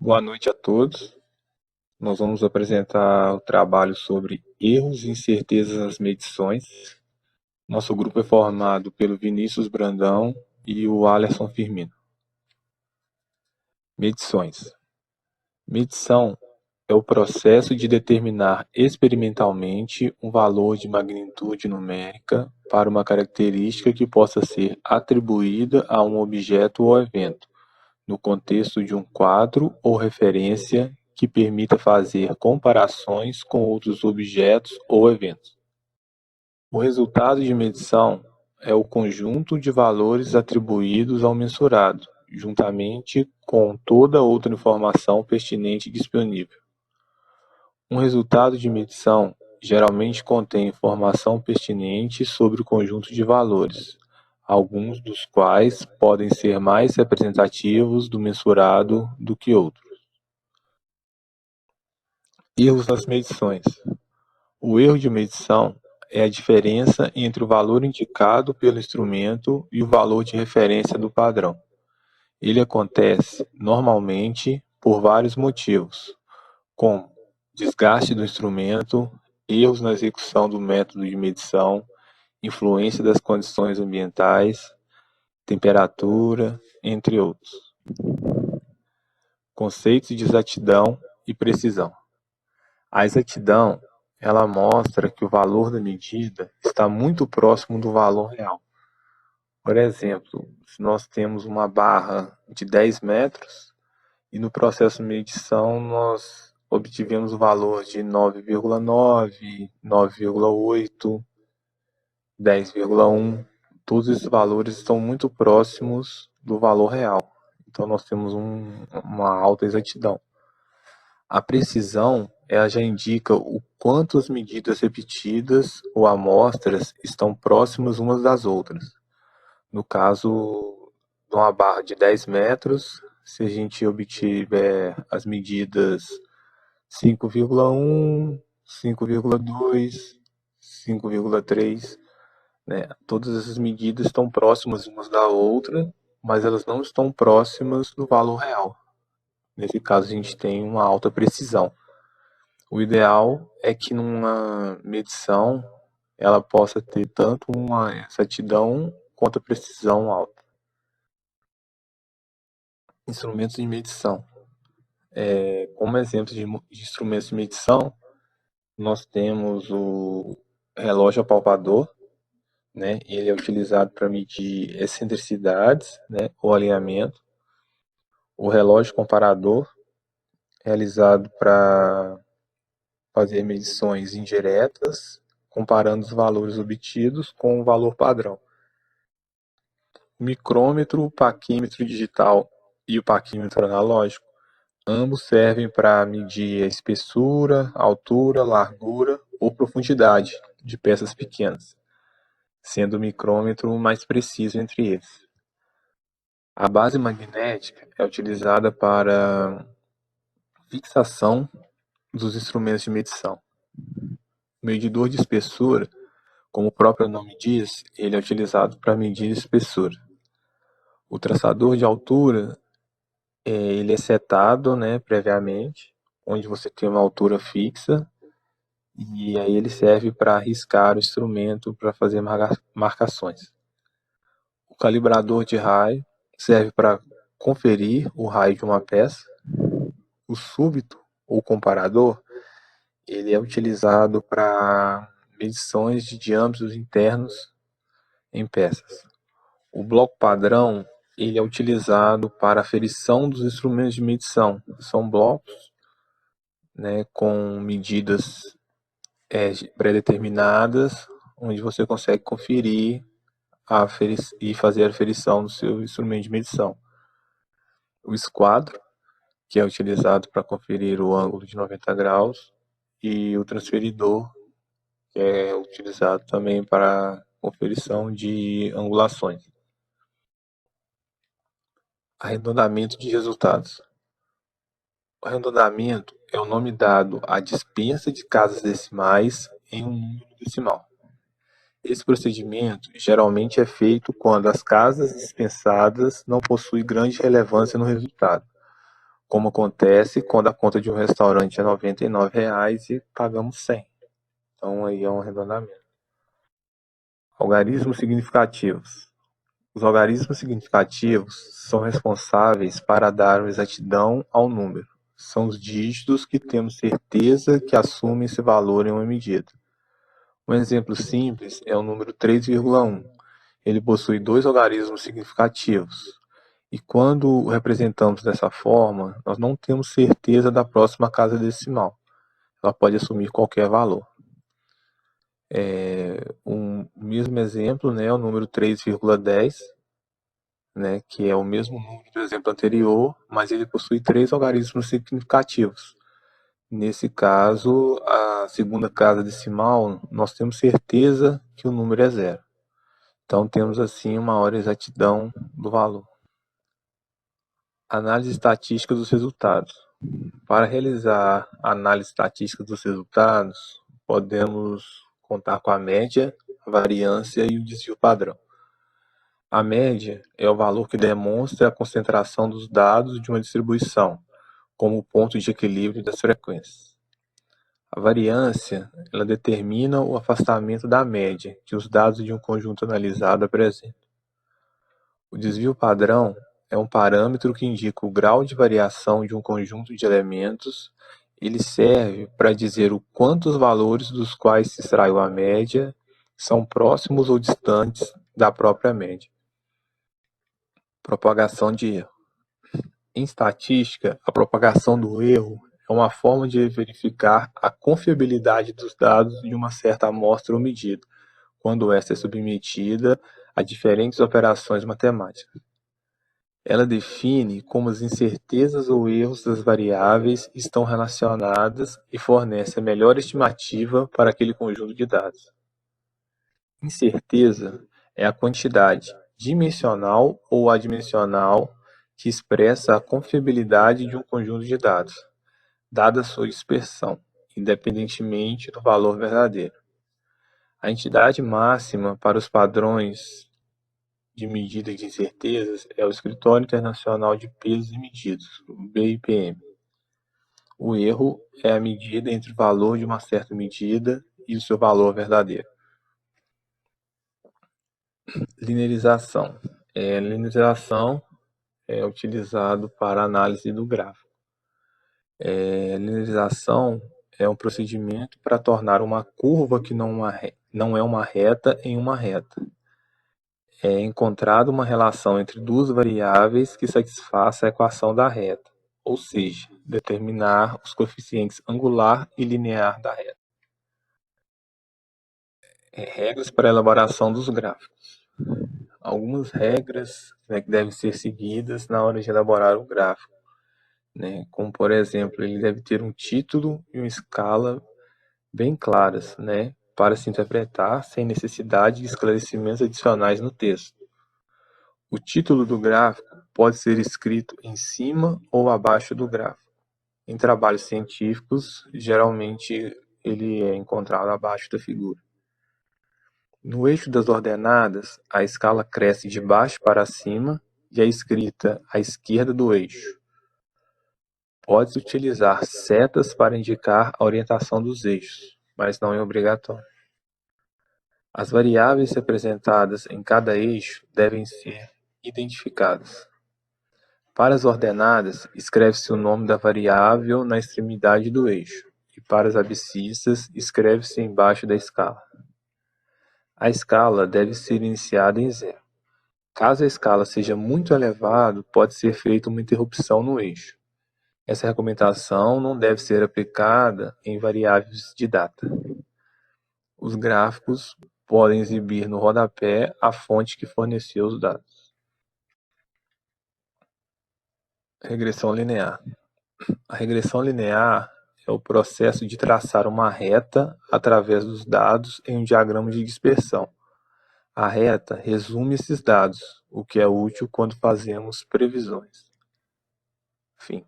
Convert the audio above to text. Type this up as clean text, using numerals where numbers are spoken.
Boa noite a todos. Nós vamos apresentar o trabalho sobre erros e incertezas nas medições. Nosso grupo é formado pelo Vinícius Brandão e o Alerson Firmino. Medições. Medição é o processo de determinar experimentalmente um valor de magnitude numérica para uma característica que possa ser atribuída a um objeto ou evento, no contexto de um quadro ou referência que permita fazer comparações com outros objetos ou eventos. O resultado de medição é o conjunto de valores atribuídos ao mensurado, juntamente com toda outra informação pertinente disponível. Um resultado de medição geralmente contém informação pertinente sobre o conjunto de valores, alguns dos quais podem ser mais representativos do mensurado do que outros. Erros nas medições. O erro de medição é a diferença entre o valor indicado pelo instrumento e o valor de referência do padrão. Ele acontece, normalmente, por vários motivos, como desgaste do instrumento, erros na execução do método de medição, influência das condições ambientais, temperatura, entre outros. Conceitos de exatidão e precisão. A exatidão, ela mostra que o valor da medida está muito próximo do valor real. Por exemplo, se nós temos uma barra de 10 metros e no processo de medição nós obtivemos o valor de 9,9, 9,8, 10,1. Todos esses valores estão muito próximos do valor real. Então nós temos uma alta exatidão. A precisão, ela já indica o quanto as medidas repetidas ou amostras estão próximas umas das outras. No caso de uma barra de 10 metros, se a gente obtiver as medidas 5,1, 5,2, 5,3, né? Todas essas medidas estão próximas umas da outra, mas elas não estão próximas do valor real. Nesse caso, a gente tem uma alta precisão. O ideal é que numa medição ela possa ter tanto uma exatidão quanto a precisão alta. Instrumentos de medição. Como exemplo de instrumentos de medição, nós temos o relógio apalpador, né? Ele é utilizado para medir excentricidades, né, ou alinhamento. O relógio comparador, realizado para fazer medições indiretas, comparando os valores obtidos com o valor padrão. O micrômetro, o paquímetro digital e o paquímetro analógico, ambos servem para medir a espessura, altura, largura ou profundidade de peças pequenas, sendo o micrômetro o mais preciso entre eles. A base magnética é utilizada para fixação dos instrumentos de medição. O medidor de espessura, como o próprio nome diz, ele é utilizado para medir espessura. O traçador de altura, ele é setado, né, previamente, onde você tem uma altura fixa, e aí ele serve para arriscar o instrumento para fazer marcações. O calibrador de raio serve para conferir o raio de uma peça. O súbito, ou comparador, ele é utilizado para medições de diâmetros internos em peças. O bloco padrão, ele é utilizado para aferição dos instrumentos de medição. São blocos, né, com medidas pré-determinadas, onde você consegue conferir e fazer a aferição do seu instrumento de medição. O esquadro, que é utilizado para conferir o ângulo de 90 graus, e o transferidor, que é utilizado também para conferição de angulações. Arredondamento de resultados. O arredondamento é o nome dado à dispensa de casas decimais em um número decimal. Esse procedimento geralmente é feito quando as casas dispensadas não possuem grande relevância no resultado. como acontece quando a conta de um restaurante é R$ 99 e pagamos 100. Então aí é um arredondamento. Algarismos significativos. Os algarismos significativos são responsáveis para dar exatidão ao número. São os dígitos que temos certeza que assumem esse valor em uma medida. Um exemplo simples é o número 3,1. Ele possui dois algarismos significativos. E quando o representamos dessa forma, nós não temos certeza da próxima casa decimal. Ela pode assumir qualquer valor. Um mesmo exemplo, né, o número 3,10, né, que é o mesmo número do exemplo anterior, mas ele possui três algarismos significativos. Nesse caso, a segunda casa decimal, nós temos certeza que o número é zero. Então, temos assim uma maior exatidão do valor. Análise estatística dos resultados. Para realizar a análise estatística dos resultados, podemos contar com a média, a variância e o desvio padrão. A média é o valor que demonstra a concentração dos dados de uma distribuição, como o ponto de equilíbrio das frequências. A variância, ela determina o afastamento da média que os dados de um conjunto analisado apresentam. O desvio padrão é um parâmetro que indica o grau de variação de um conjunto de elementos. Ele serve para dizer o quanto os valores dos quais se extraiu a média são próximos ou distantes da própria média. Propagação de erro. Em estatística, a propagação do erro é uma forma de verificar a confiabilidade dos dados de uma certa amostra ou medida, quando esta é submetida a diferentes operações matemáticas. Ela define como as incertezas ou erros das variáveis estão relacionadas e fornece a melhor estimativa para aquele conjunto de dados. Incerteza é a quantidade dimensional ou adimensional que expressa a confiabilidade de um conjunto de dados, dada sua dispersão, independentemente do valor verdadeiro. A entidade máxima para os padrões de medida de incertezas é o Escritório Internacional de Pesos e Medidas, o BIPM. O erro é a medida entre o valor de uma certa medida e o seu valor verdadeiro. Linearização. Linearização é utilizado para análise do gráfico. Linearização é um procedimento para tornar uma curva que não é uma reta em uma reta. É encontrada uma relação entre duas variáveis que satisfaça a equação da reta, ou seja, determinar os coeficientes angular e linear da reta. Regras para a elaboração dos gráficos. Algumas regras, né, que devem ser seguidas na hora de elaborar o gráfico, né, como, por exemplo, ele deve ter um título e uma escala bem claras, né, para se interpretar sem necessidade de esclarecimentos adicionais no texto. O título do gráfico pode ser escrito em cima ou abaixo do gráfico. Em trabalhos científicos, geralmente ele é encontrado abaixo da figura. No eixo das ordenadas, a escala cresce de baixo para cima e é escrita à esquerda do eixo. Pode-se utilizar setas para indicar a orientação dos eixos, mas não é obrigatório. As variáveis representadas em cada eixo devem ser identificadas. Para as ordenadas, escreve-se o nome da variável na extremidade do eixo, e para as abscissas, escreve-se embaixo da escala. A escala deve ser iniciada em zero. Caso a escala seja muito elevada, pode ser feita uma interrupção no eixo. Essa recomendação não deve ser aplicada em variáveis de data. Os gráficos podem exibir no rodapé a fonte que forneceu os dados. Regressão linear. A regressão linear é o processo de traçar uma reta através dos dados em um diagrama de dispersão. A reta resume esses dados, o que é útil quando fazemos previsões. Fim.